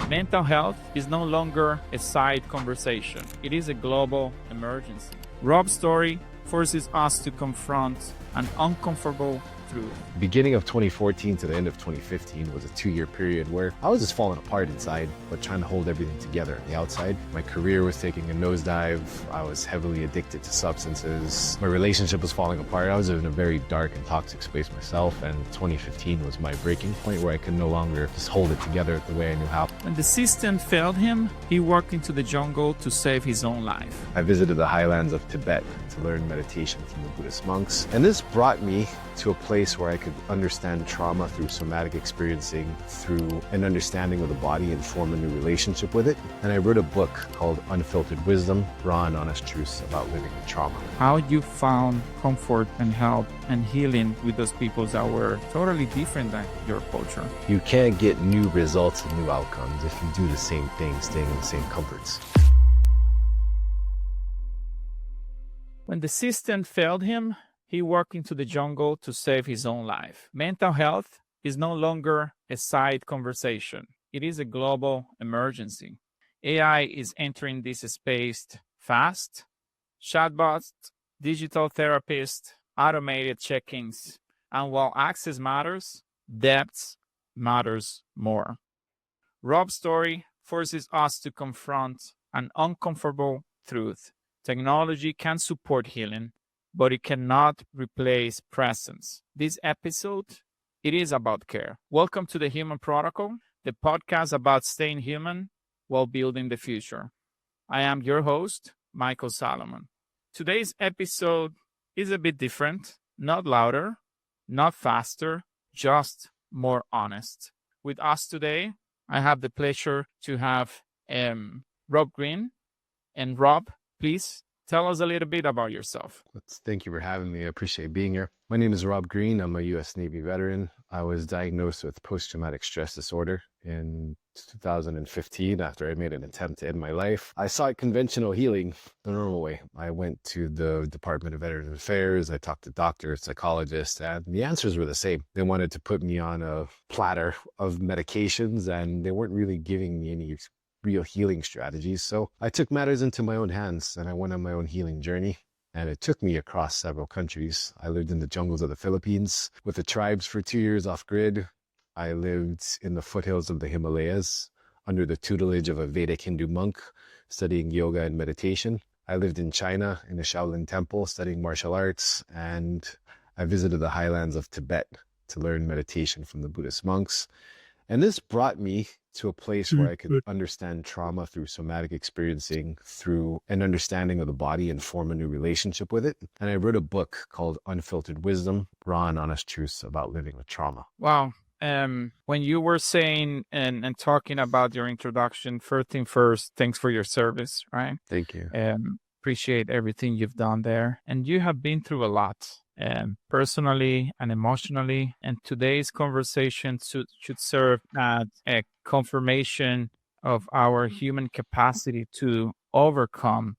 Mental health is no longer a side conversation. It is a global emergency. Rob's story forces us to confront an uncomfortable truth. Beginning of 2014 to the end of 2015 was a 2-year period where I was just falling apart inside, but trying to hold everything together on the outside. My career was taking a nosedive. I was heavily addicted to substances. My relationship was falling apart. I was in a very dark and toxic space myself, and 2015 was my breaking point where I could no longer just hold it together the way I knew how. When the system failed him, he walked into the jungle to save his own life. I visited the highlands of Tibet to learn meditation from the Buddhist monks, and this brought me to a place where I could understand trauma through somatic experiencing, through an understanding of the body, and form a new relationship with it. And I wrote a book called Unfiltered Wisdom, Raw and Honest Truths About Living with Trauma. How you found comfort and help and healing with those people that were totally different than your culture. You can't get new results and new outcomes if you do the same thing, staying in the same comforts. When the system failed him, he walked into the jungle to save his own life. Mental health is no longer a side conversation. It is a global emergency. AI is entering this space fast. Chatbots, digital therapists, automated check-ins. And while access matters, depth matters more. Rob's story forces us to confront an uncomfortable truth. Technology can support healing, but it cannot replace presence. This episode, it is about care. Welcome to the Human Protocol, the podcast about staying human while building the future. I am your host, Michael Solomon. Today's episode is a bit different, not louder, not faster, just more honest. With us today, I have the pleasure to have Rob Green. And Rob, please tell us a little bit about yourself. Thank you for having me. I appreciate being here. My name is Rob Green. I'm a U.S. Navy veteran. I was diagnosed with post-traumatic stress disorder in 2015 after I made an attempt to end my life. I sought conventional healing the normal way. I went to the Department of Veterans Affairs. I talked to doctors, psychologists, and the answers were the same. They wanted to put me on a platter of medications, and they weren't really giving me any real healing strategies. So I took matters into my own hands and I went on my own healing journey. And it took me across several countries. I lived in the jungles of the Philippines with the tribes for 2 years off grid. I lived in the foothills of the Himalayas under the tutelage of a Vedic Hindu monk studying yoga and meditation. I lived in China in a Shaolin temple studying martial arts. And I visited the highlands of Tibet to learn meditation from the Buddhist monks. And this brought me to a place where I could understand trauma through somatic experiencing, through an understanding of the body, and form a new relationship with it. And I wrote a book called Unfiltered Wisdom, Raw and Honest Truths About Living with Trauma. Wow. When you were saying and talking about your introduction, first thing first, thanks for your service, right? Thank you. Appreciate everything you've done there. And you have been through a lot. Personally and emotionally, and today's conversation should serve as a confirmation of our human capacity to overcome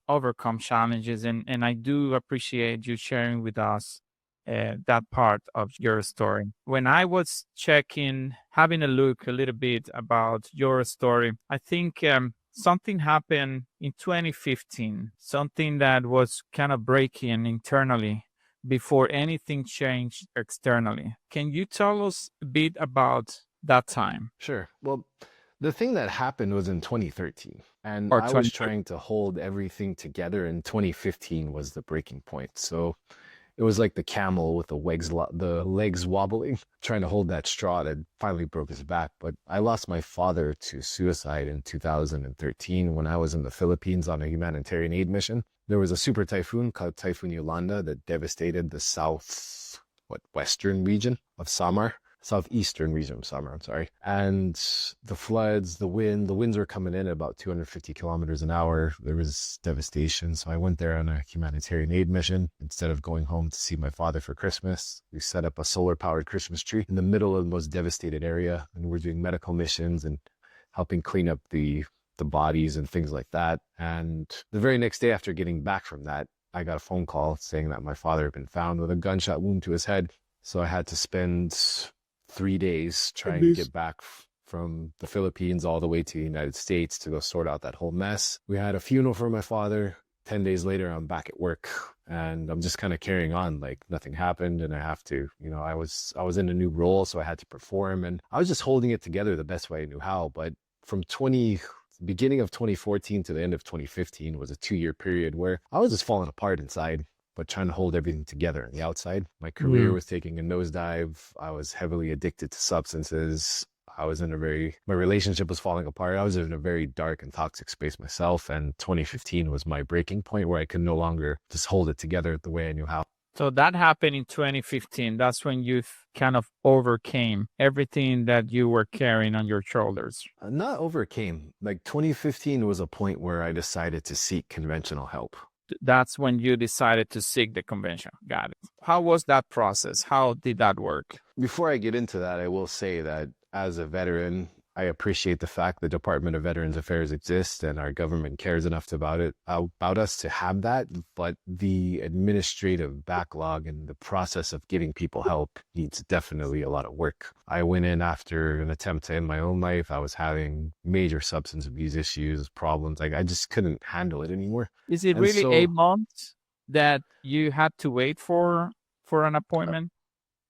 challenges, and I do appreciate you sharing with us that part of your story. When I was having a look a little bit about your story, I think something happened in 2015, something that was kind of breaking internally before anything changed externally. Can you tell us a bit about that time? Sure. Well, the thing that happened was in 2013. And I was trying to hold everything together, and 2015 was the breaking point. So it was like the camel with the legs wobbling, trying to hold that straw that finally broke his back. But I lost my father to suicide in 2013 when I was in the Philippines on a humanitarian aid mission. There was a super typhoon called Typhoon Yolanda that devastated the southeastern region of Samar. And the floods, the winds were coming in at about 250 kilometers an hour. There was devastation. So I went there on a humanitarian aid mission. Instead of going home to see my father for Christmas, we set up a solar-powered Christmas tree in the middle of the most devastated area. And we're doing medical missions and helping clean up the bodies and things like that. And the very next day after getting back from that, I got a phone call saying that my father had been found with a gunshot wound to his head. So I had to spend 3 days trying to get back from the Philippines all the way to the United States to go sort out that whole mess. We had a funeral for my father. 10 days later, I'm back at work and I'm just kind of carrying on like nothing happened. And I have to, I was in a new role, so I had to perform, and I was just holding it together the best way I knew how. But from beginning of 2014 to the end of 2015 was a 2-year period where I was just falling apart inside, but trying to hold everything together on the outside. My career was taking a nosedive. I was heavily addicted to substances. My relationship was falling apart. I was in a very dark and toxic space myself. And 2015 was my breaking point where I could no longer just hold it together the way I knew how. So that happened in 2015. That's when you kind of overcame everything that you were carrying on your shoulders. Not overcame. Like 2015 was a point where I decided to seek conventional help. That's when you decided to seek the convention. Got it. How was that process? How did that work? Before I get into that, I will say that as a veteran, I appreciate the fact the Department of Veterans Affairs exists and our government cares enough about us to have that. But the administrative backlog and the process of giving people help needs definitely a lot of work. I went in after an attempt to end my own life. I was having major substance abuse issues, problems. Like I just couldn't handle it anymore. Is it really 8 months that you had to wait for an appointment?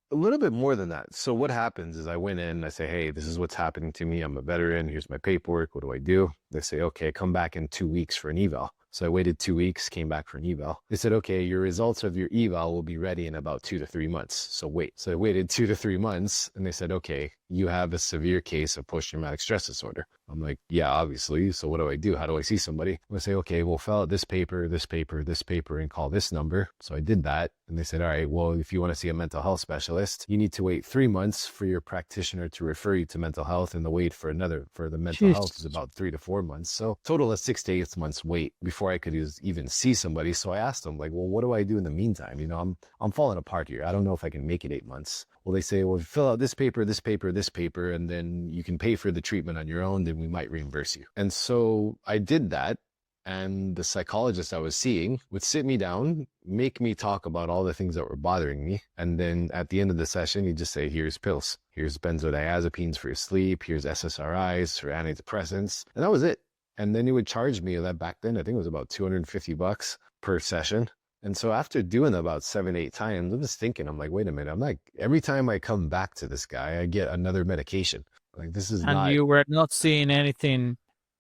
A little bit more than that. So what happens is I went in, I say, hey, this is what's happening to me. I'm a veteran. Here's my paperwork. What do I do? They say, okay, come back in 2 weeks for an eval. So I waited 2 weeks, came back for an eval. They said, okay, your results of your eval will be ready in about 2 to 3 months. So wait. So I waited 2 to 3 months and they said, okay, you have a severe case of post-traumatic stress disorder. I'm like, yeah, obviously. So what do I do? How do I see somebody? I say, okay, we'll fill out this paper, this paper, this paper, and call this number. So I did that. And they said, all right, well, if you want to see a mental health specialist, you need to wait 3 months for your practitioner to refer you to mental health. And the wait for the mental health is about 3 to 4 months. So total of 6 to 8 months wait before I could even see somebody. So I asked them, like, well, what do I do in the meantime? I'm falling apart here. I don't know if I can make it 8 months. Well, they say, well, fill out this paper, this paper, this paper, and then you can pay for the treatment on your own, then we might reimburse you. And so I did that. And the psychologist I was seeing would sit me down, make me talk about all the things that were bothering me. And then at the end of the session, he'd just say, here's pills. Here's benzodiazepines for your sleep. Here's SSRIs for antidepressants. And that was it. And then he would charge me that back then, I think it was about $250 per session. And so after doing it about 7-8 times, I'm just thinking, I'm like, wait a minute. I'm like, every time I come back to this guy, I get another medication. Like this is and you were not seeing anything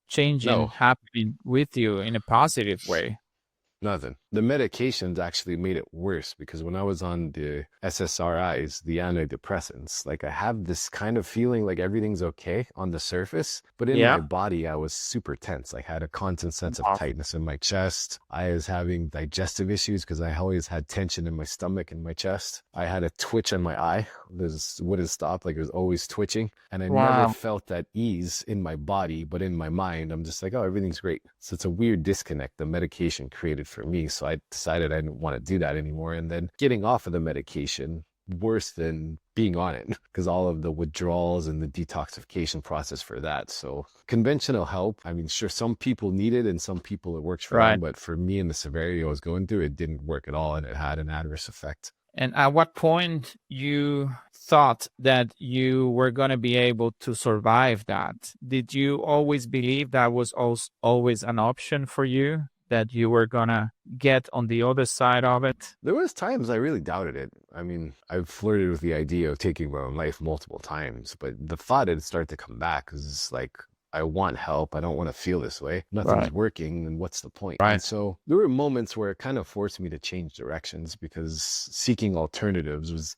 changing, happening with you in a positive way. Nothing. The medications actually made it worse because when I was on the SSRIs, the antidepressants, like I have this kind of feeling like everything's okay on the surface, but in my body, I was super tense. I had a constant sense of tightness in my chest. I was having digestive issues because I always had tension in my stomach and my chest. I had a twitch in my eye. This wouldn't stop. Like it was always twitching. And I never felt that ease in my body, but in my mind, I'm just like, oh, everything's great. So it's a weird disconnect the medication created for me. So I decided I didn't want to do that anymore. And then getting off of the medication, worse than being on it because all of the withdrawals and the detoxification process for that. So conventional help, I mean, sure, some people need it and some people it works for them. But for me and the severity I was going through, it didn't work at all. And it had an adverse effect. And at what point you thought that you were going to be able to survive that? Did you always believe that was always an option for you? That you were gonna get on the other side of it? There was times I really doubted it. I mean, I've flirted with the idea of taking my own life multiple times, but the thought had started to come back because it's like, I want help. I don't want to feel this way. Nothing's working. And what's the point? And so there were moments where it kind of forced me to change directions because seeking alternatives was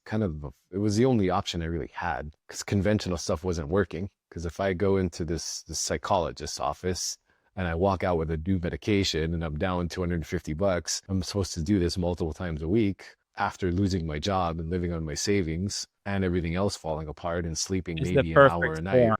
it was the only option I really had because conventional stuff wasn't working. Because if I go into this psychologist's office, and I walk out with a new medication and I'm down $250, I'm supposed to do this multiple times a week after losing my job and living on my savings and everything else falling apart and sleeping maybe an hour a night.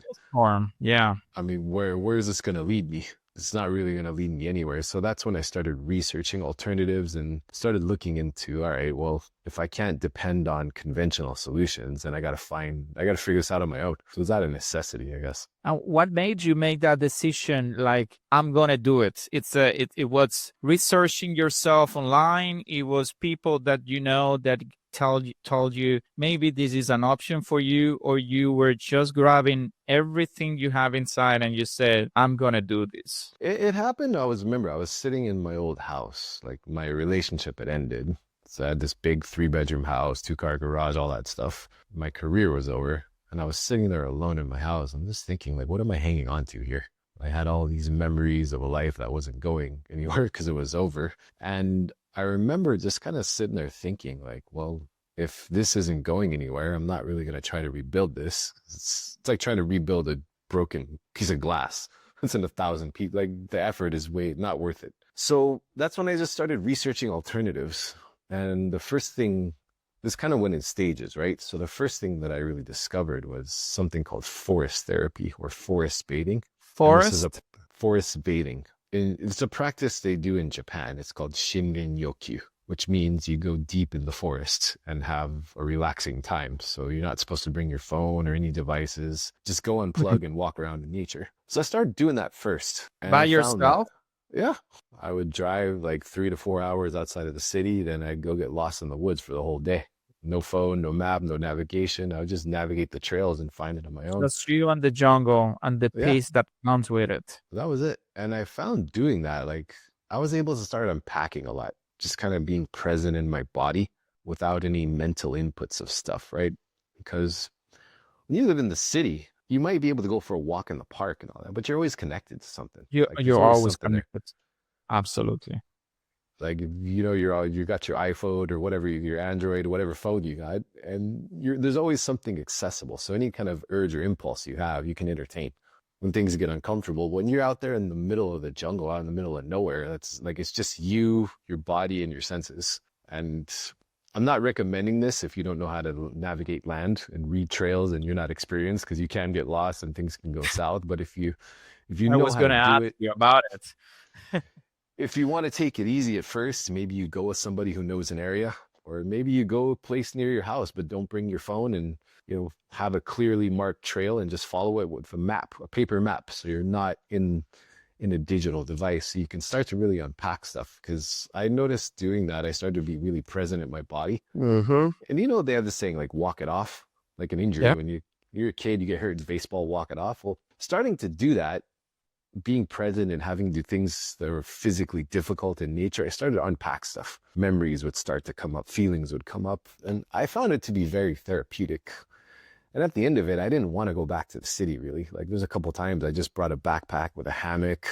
Yeah. I mean, where is this going to lead me? It's not really going to lead me anywhere. So that's when I started researching alternatives and started looking into, all right, well, if I can't depend on conventional solutions, then I got to figure this out on my own. So it's not a necessity, I guess. And what made you make that decision? Like, I'm going to do it. It was researching yourself online. It was people that, that told you maybe this is an option for you, or you were just grabbing everything you have inside and you said, I'm gonna do this? It happened. I was sitting in my old house. Like my relationship had ended. So I had this big 3-bedroom house, 2-car garage, all that stuff. My career was over. And I was sitting there alone in my house. I'm just thinking, like, what am I hanging on to here? I had all these memories of a life that wasn't going anywhere because it was over. And I remember just kind of sitting there thinking, like, well, if this isn't going anywhere, I'm not really going to try to rebuild this. It's like trying to rebuild a broken piece of glass. It's in 1,000 pieces. Like the effort is way not worth it. So that's when I just started researching alternatives. And the first thing, this kind of went in stages, right? So the first thing that I really discovered was something called forest therapy or forest bathing. And this is a Forest? forest bathing. It's a practice they do in Japan. It's called Shinrin-yoku, which means you go deep in the forest and have a relaxing time. So you're not supposed to bring your phone or any devices. Just go unplug and walk around in nature. So I started doing that first. And By I found that, yourself? yeah, I would drive like 3 to 4 hours outside of the city. Then I'd go get lost in the woods for the whole day. No phone, no map, no navigation. I would just navigate the trails and find it on my own. Just you and the jungle and the Yeah, peace that comes with it. that was it. And I found doing that, like, I was able to start unpacking a lot, just kind of being present in my body without any mental inputs of stuff, right? Because when you live in the city, you might be able to go for a walk in the park and all that, but you're always connected to something. Like there's You're always always something there. connected. Absolutely. Like you know, you got your iPhone or whatever, your Android or whatever phone you got, and there's always something accessible. So any kind of urge or impulse you have, you can entertain. When things get uncomfortable, when you're out there in the middle of the jungle, out in the middle of nowhere, that's like it's just you, your body, and your senses. And I'm not recommending this if you don't know how to navigate land and read trails and you're not experienced, because you can get lost and things can go south. But if you I know was how to gonna do ask it, you about it. if you want to take it easy at first, maybe you go with somebody who knows an area, or maybe you go a place near your house, but don't bring your phone and, have a clearly marked trail and just follow it with a map, a paper map. So you're not in a digital device. So you can start to really unpack stuff. Because I noticed doing that, I started to be really present in my body. Mm-hmm. And they have this saying like walk it off, like an injury. Yeah. When you're a kid, you get hurt in baseball, walk it off. Well, starting to do that, being present and having to do things that were physically difficult in nature, I started to unpack stuff. Memories would start to come up, feelings would come up, and I found it to be very therapeutic. And at the end of it, I didn't want to go back to the city, really. Like there's a couple times I just brought a backpack with a hammock,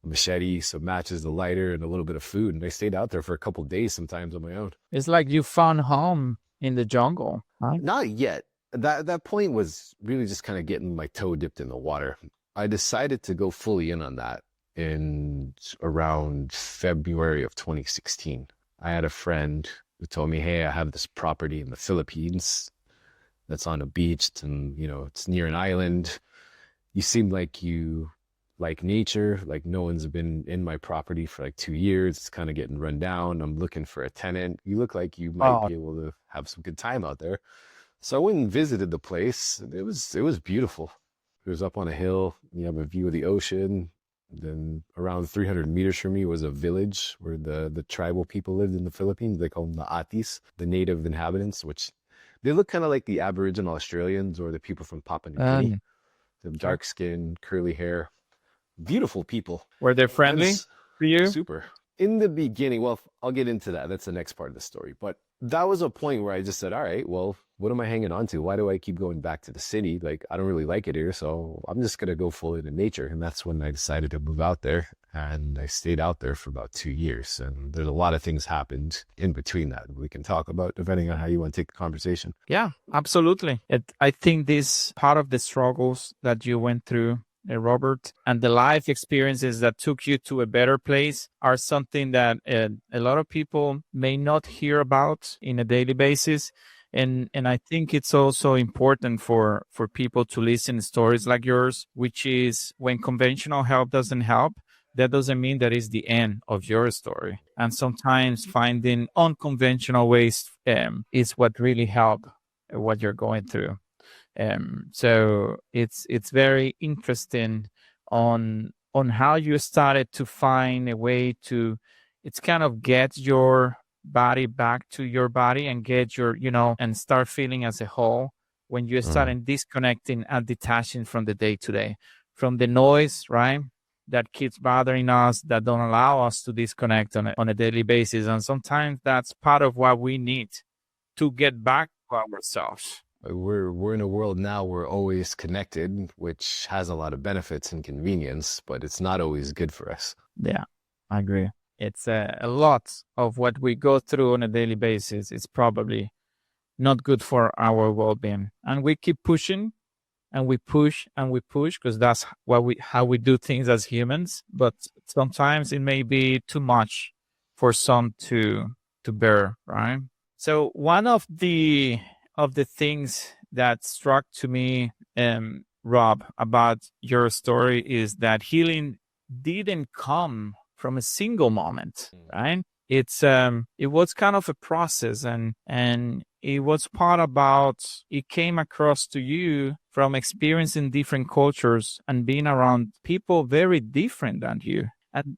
a machete, some matches, a lighter, and a little bit of food, and I stayed out there for a couple days sometimes on my own. It's like you found home in the jungle, right? Not yet. That point was really just kind of getting my toe dipped in the water. I decided to go fully in on that in around February of 2016. I had a friend who told me, hey, I have this property in the Philippines that's on a beach and, it's near an island. You seem like you like nature. Like no one's been in my property for like 2 years. It's kind of getting run down. I'm looking for a tenant. You look like you might Oh, be able to have some good time out there. So I went and visited the place. It was beautiful. It was up on a hill. You have a view of the ocean. Then around 300 meters from me was a village where the tribal people lived in the Philippines. They call them the Atis, the native inhabitants, which they look kind of like the Aboriginal Australians or the people from Papua New Guinea. They have sure. dark skin, curly hair, beautiful people. Were they And friendly to you? super. In the beginning, well, I'll get into that. That's the next part of the story. But that was a point where I just said, all right, well, what am I hanging on to? Why do I keep going back to the city? Like, I don't really like it here. So I'm just going to go full into nature. And that's when I decided to move out there. And I stayed out there for about 2 years. And there's a lot of things happened in between that we can talk about, depending on how you want to take the conversation. Yeah, absolutely. I think this part of the struggles that you went through, Robert, and the life experiences that took you to a better place are something that a lot of people may not hear about in a daily basis. And I think it's also important for people to listen to stories like yours, which is when conventional help doesn't help, that doesn't mean that is the end of your story. And sometimes finding unconventional ways is what really help what you're going through. So it's very interesting on how you started to find a way to, it's kind of get body back to your body and get your, and start feeling as a whole when you start Mm. disconnecting and detaching from the day to day, from the noise, right? That keeps bothering us, that don't allow us to disconnect on a daily basis. And sometimes that's part of what we need to get back to ourselves. We're in a world now we're always connected, which has a lot of benefits and convenience, but it's not always good for us. Yeah, I agree. It's a lot of what we go through on a daily basis. It's probably not good for our well-being, and we keep pushing and we push and we push because that's how we do things as humans. But sometimes it may be too much for some to bear, right? So one of the things that struck to me, Rob, about your story is that healing didn't come from a single moment, right? It was kind of a process, and it was part about it came across to you from experiencing different cultures and being around people very different than you.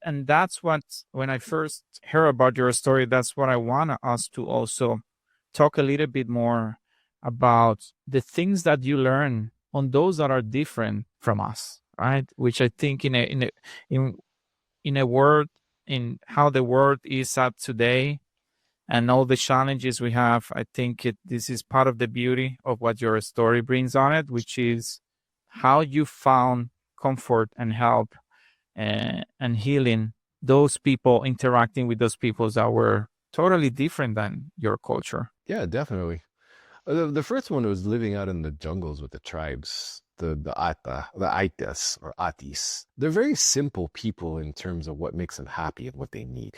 And that's what, when I first heard about your story, that's what I want us to also talk a little bit more about the things that you learn on those that are different from us, right? Which I think in in a world, in how the world is up today and all the challenges we have, I think this is part of the beauty of what your story brings on it, which is how you found comfort and help, and healing those people, interacting with those people that were totally different than your culture. Yeah, definitely. The first one was living out in the jungles with the tribes, the Aitas or Atis. They're very simple people in terms of what makes them happy and what they need.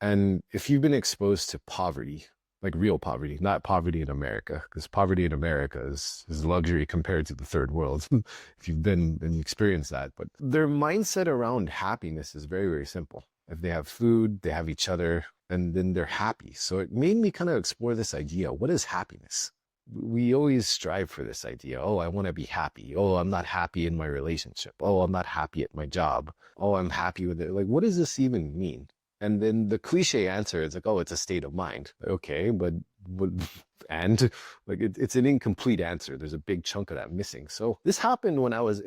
And if you've been exposed to poverty, like real poverty, not poverty in America, because poverty in America is luxury compared to the third world, if you've been and experienced that. But their mindset around happiness is very, very simple. If they have food, they have each other, and then they're happy. So it made me kind of explore this idea. What is happiness? We always strive for this idea. Oh, I want to be happy. Oh, I'm not happy in my relationship. Oh, I'm not happy at my job. Oh, I'm happy with it. Like, what does this even mean? And then the cliche answer is like, oh, it's a state of mind. Okay, but and like it's an incomplete answer. There's a big chunk of that missing. So this happened when I was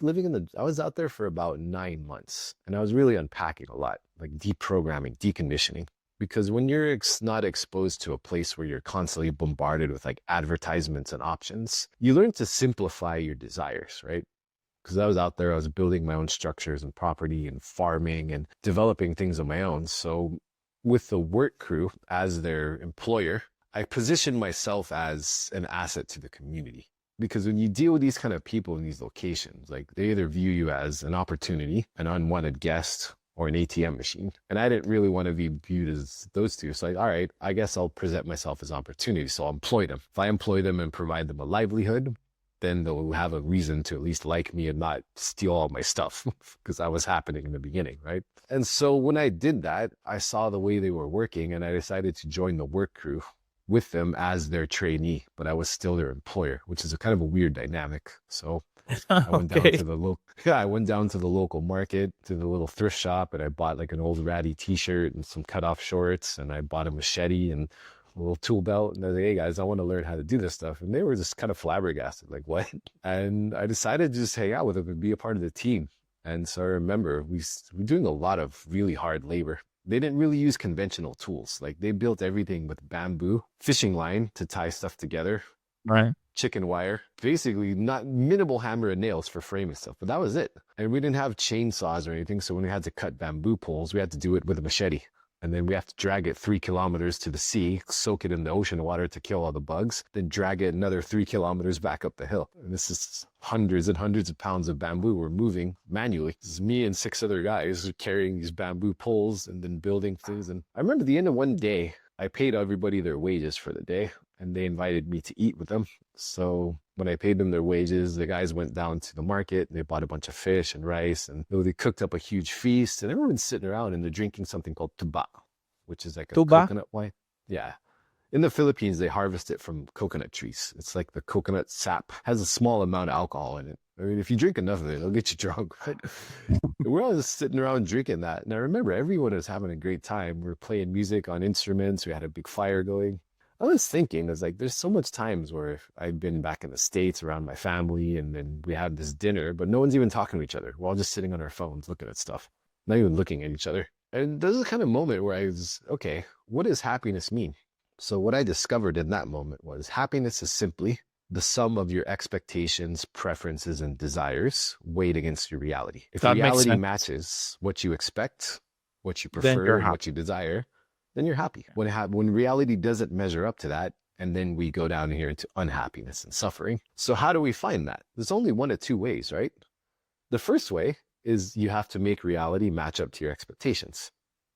living I was out there for about 9 months, and I was really unpacking a lot, like deprogramming, deconditioning. Because when you're not exposed to a place where you're constantly bombarded with like advertisements and options, you learn to simplify your desires, right? Because I was out there, I was building my own structures and property and farming and developing things on my own. So with the work crew as their employer, I positioned myself as an asset to the community. Because when you deal with these kind of people in these locations, like they either view you as an opportunity, an unwanted guest, or an ATM machine. And I didn't really want to be viewed as those two. So all right, I guess I'll present myself as opportunity. So I'll employ them. If I employ them and provide them a livelihood, then they'll have a reason to at least like me and not steal all my stuff, because that was happening in the beginning, right? And so when I did that, I saw the way they were working, and I decided to join the work crew with them as their trainee, but I was still their employer, which is a kind of a weird dynamic. So I went down Okay. to the local, yeah, I went down to the local market, to the little thrift shop, and I bought like an old ratty t-shirt and some cut off shorts, and I bought a machete and a little tool belt. And I was like, hey guys, I want to learn how to do this stuff. And they were just kind of flabbergasted, like, what? And I decided to just hang out with them and be a part of the team. And so I remember we were doing a lot of really hard labor. They didn't really use conventional tools. Like they built everything with bamboo, fishing line to tie stuff together, Right. chicken wire, basically not minimal hammer and nails for framing stuff, but that was it. And we didn't have chainsaws or anything. So when we had to cut bamboo poles, we had to do it with a machete. And then we have to drag it 3 kilometers to the sea, soak it in the ocean water to kill all the bugs, then drag it another 3 kilometers back up the hill. And this is hundreds and hundreds of pounds of bamboo we're moving manually. This is me and 6 other guys carrying these bamboo poles and then building things. And I remember the end of one day, I paid everybody their wages for the day, and they invited me to eat with them. So when I paid them their wages, the guys went down to the market, and they bought a bunch of fish and rice, and they cooked up a huge feast, and everyone's sitting around and they're drinking something called tuba, which is like a Tuba. coconut wine. Yeah. In the Philippines, they harvest it from coconut trees. It's like the coconut sap has a small amount of alcohol in it. I mean, if you drink enough of it, it'll get you drunk, right? We're all just sitting around drinking that. And I remember everyone was having a great time. We were playing music on instruments. We had a big fire going. I was thinking, I was like, there's so much times where I've been back in the States around my family and then we had this dinner, but no one's even talking to each other. We're all just sitting on our phones looking at stuff, not even looking at each other. And there's a kind of moment where I was, okay, what does happiness mean? So what I discovered in that moment was happiness is simply the sum of your expectations, preferences, and desires weighed against your reality. If That makes reality sense. matches what you expect, what you Then prefer, you're and happy. what you desire, then you're happy. When reality doesn't measure up to that, and then we go down here into unhappiness and suffering. So how do we find that? There's only one of two ways, right? The first way is you have to make reality match up to your expectations.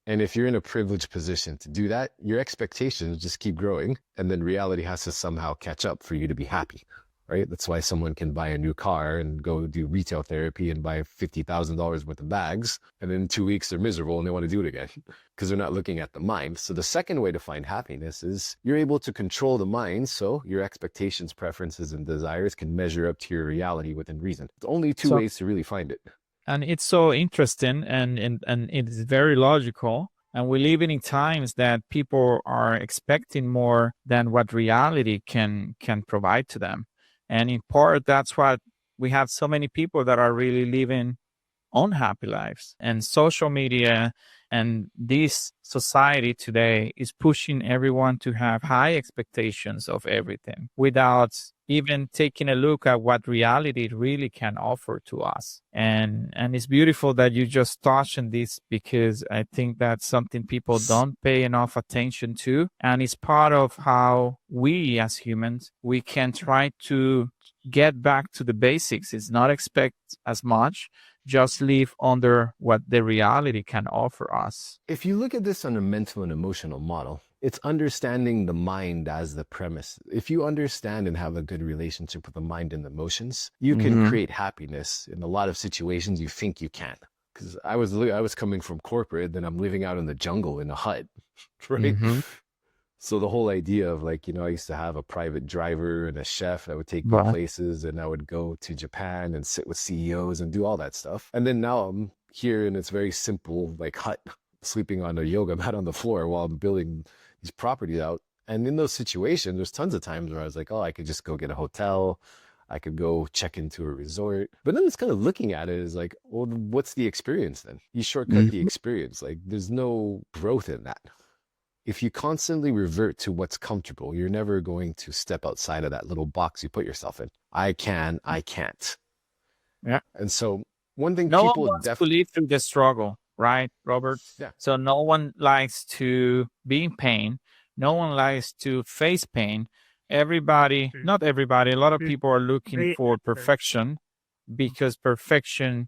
And if you're in a privileged position to do that, your expectations just keep growing, and then reality has to somehow catch up for you to be happy, right? That's why someone can buy a new car and go do retail therapy and buy $50,000 worth of bags, and in 2 weeks they're miserable and they want to do it again because they're not looking at the mind. So the second way to find happiness is you're able to control the mind, so your expectations, preferences, and desires can measure up to your reality within reason. It's only two So, ways to really find it. and it's so interesting and it is very logical. And we live in times that people are expecting more than what reality can provide to them. And in part, that's what we have so many people that are really living unhappy lives. And social media and this society today is pushing everyone to have high expectations of everything without even taking a look at what reality really can offer to us. And it's beautiful that you just touched on this, because I think that's something people don't pay enough attention to. And it's part of how we as humans, we can try to get back to the basics. It's not expect as much, just live under what the reality can offer us. If you look at this on a mental and emotional model, it's understanding the mind as the premise. If you understand and have a good relationship with the mind and the emotions, you can create happiness in a lot of situations you think you can't. Because I was coming from corporate, then I'm living out in the jungle in a hut, right? So the whole idea of like, I used to have a private driver and a chef that would take me Right. places, and I would go to Japan and sit with CEOs and do all that stuff. And then now I'm here in this very simple like hut, sleeping on a yoga mat on the floor while I'm building these properties out. And in those situations, there's tons of times where I was like, oh, I could just go get a hotel. I could go check into a resort. But then it's kind of looking at it as like, well, what's the experience then? You shortcut the experience. Like there's no growth in that. If you constantly revert to what's comfortable, you're never going to step outside of that little box you put yourself in. I can, I can't. Yeah. And so one thing No one people wants to live through the struggle, right, Robert? yeah, So no one likes to be in pain. No one likes to face pain. Everybody, not everybody, a lot of people are looking for perfection, because perfection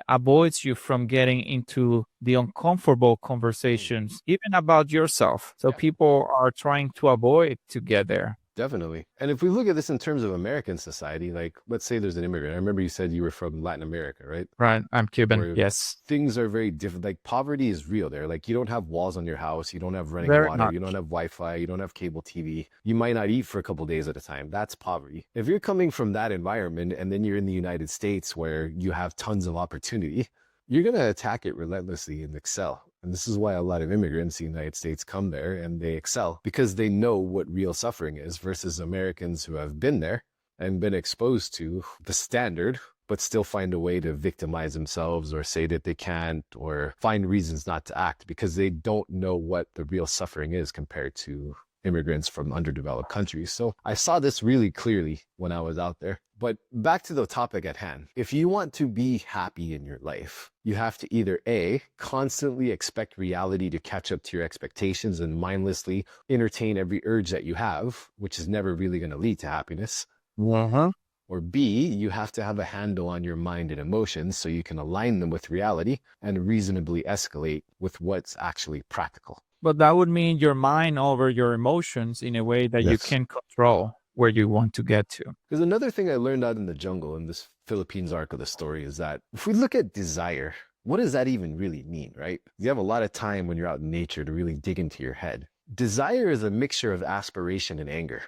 avoids you from getting into the uncomfortable conversations, even about yourself. So Yeah. people are trying to avoid to get there. Definitely. And if we look at this in terms of American society, like let's say there's an immigrant. I remember you said you were from Latin America, right? Right. I'm Cuban. Where Yes. things are very different. Like poverty is real there. Like you don't have walls on your house. You don't have running Very water. much. You don't have Wi-Fi. You don't have cable TV. You might not eat for a couple days at a time. That's poverty. If you're coming from that environment and then you're in the United States where you have tons of opportunity, you're going to attack it relentlessly and excel. And this is why a lot of immigrants in the United States come there and they excel, because they know what real suffering is, versus Americans who have been there and been exposed to the standard, but still find a way to victimize themselves or say that they can't or find reasons not to act because they don't know what the real suffering is compared to immigrants from underdeveloped countries. So I saw this really clearly when I was out there. But back to the topic at hand. If you want to be happy in your life, you have to either A, constantly expect reality to catch up to your expectations and mindlessly entertain every urge that you have, which is never really going to lead to happiness. Or B, you have to have a handle on your mind and emotions so you can align them with reality and reasonably escalate with what's actually practical. But that would mean your mind over your emotions in a way that you Yes. can control where you want to get to. Because another thing I learned out in the jungle in this Philippines arc of the story is that if we look at desire, what does that even really mean, right? You have a lot of time when you're out in nature to really dig into your head. Desire is a mixture of aspiration and anger.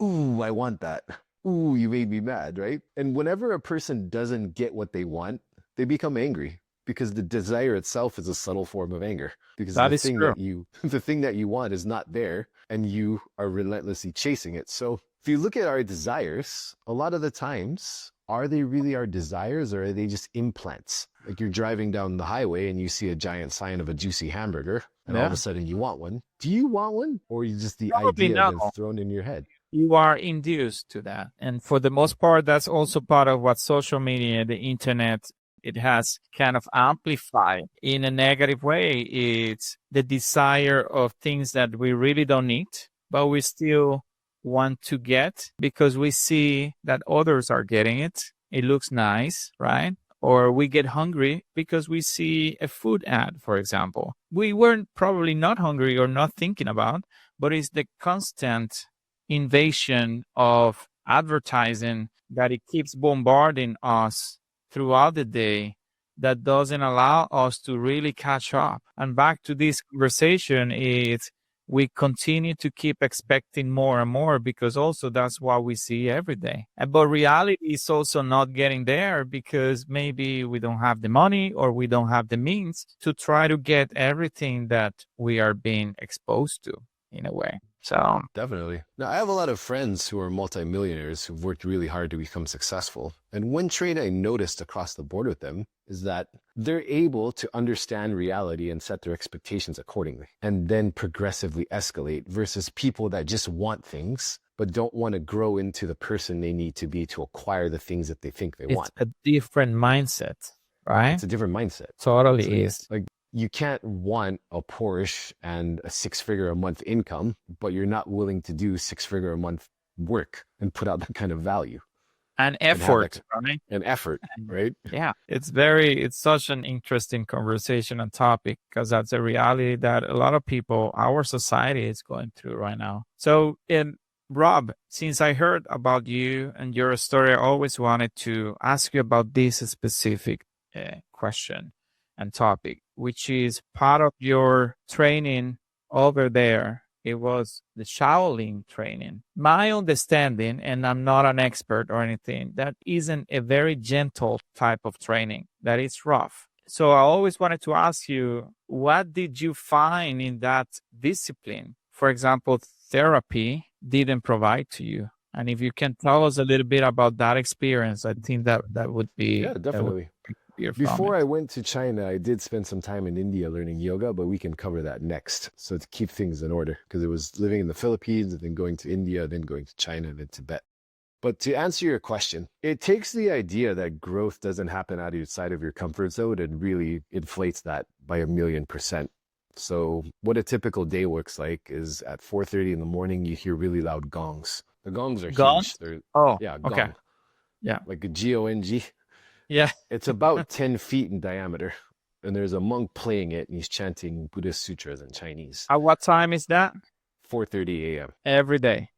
Ooh, I want that. ooh, you made me mad, right? And whenever a person doesn't get what they want, they become angry because the desire itself is a subtle form of anger because That is true. the thing that you want is not there and you are relentlessly chasing it. So if you look at our desires, a lot of the times, are they really our desires or are they just implants? Like you're driving down the highway and you see a giant sign of a juicy hamburger and all of Yeah. a sudden you want one. Do you want one or is just the Probably idea no. that's thrown in your head? You are induced to that. And for the most part, that's also part of what social media, the internet, it has kind of amplified in a negative way. It's the desire of things that we really don't need, but we still want to get because we see that others are getting it. It looks nice, right? Or we get hungry because we see a food ad, for example. We weren't probably not hungry or not thinking about, but it's the constant invasion of advertising that it keeps bombarding us throughout the day that doesn't allow us to really catch up. And back to this conversation is we continue to keep expecting more and more because also that's what we see every day. But reality is also not getting there because maybe we don't have the money or we don't have the means to try to get everything that we are being exposed to in a way. So Definitely. Now, I have a lot of friends who are multimillionaires who've worked really hard to become successful. And one trait I noticed across the board with them is that they're able to understand reality and set their expectations accordingly, and then progressively escalate versus people that just want things, but don't want to grow into the person they need to be to acquire the things that they think they it's want. a different mindset, right? It's a different mindset. Totally is. Like, you can't want a Porsche and a 6-figure a month income, but you're not willing to do 6-figure a month work and put out that kind of value And and have effort, that right? and effort, right? Yeah, it's such an interesting conversation and topic because that's a reality that a lot of people, our society is going through right now. So, Rob, since I heard about you and your story, I always wanted to ask you about this specific question and topic, which is part of your training over there. It was the Shaolin training. My understanding, and I'm not an expert or anything, that isn't a very gentle type of training, that is rough. So I always wanted to ask you, what did you find in that discipline? For example, therapy didn't provide to you. And if you can tell us a little bit about that experience, I think that would be Yeah, definitely. clear from Before it. I went to China, I did spend some time in India learning yoga, but we can cover that next. So to keep things in order, because it was living in the Philippines and then going to India, then going to China, then Tibet. But to answer your question, it takes the idea that growth doesn't happen outside of your comfort zone and really inflates that by 1,000,000%. So what a typical day looks like is at 4:30 in the morning, you hear really loud gongs. The gongs are Gone? huge. They're, Oh, yeah, okay. gong, Yeah. like a Gong. Yeah. It's about 10 feet in diameter. And there's a monk playing it and he's chanting Buddhist sutras in Chinese. At what time is that? 4:30 a.m. Every day.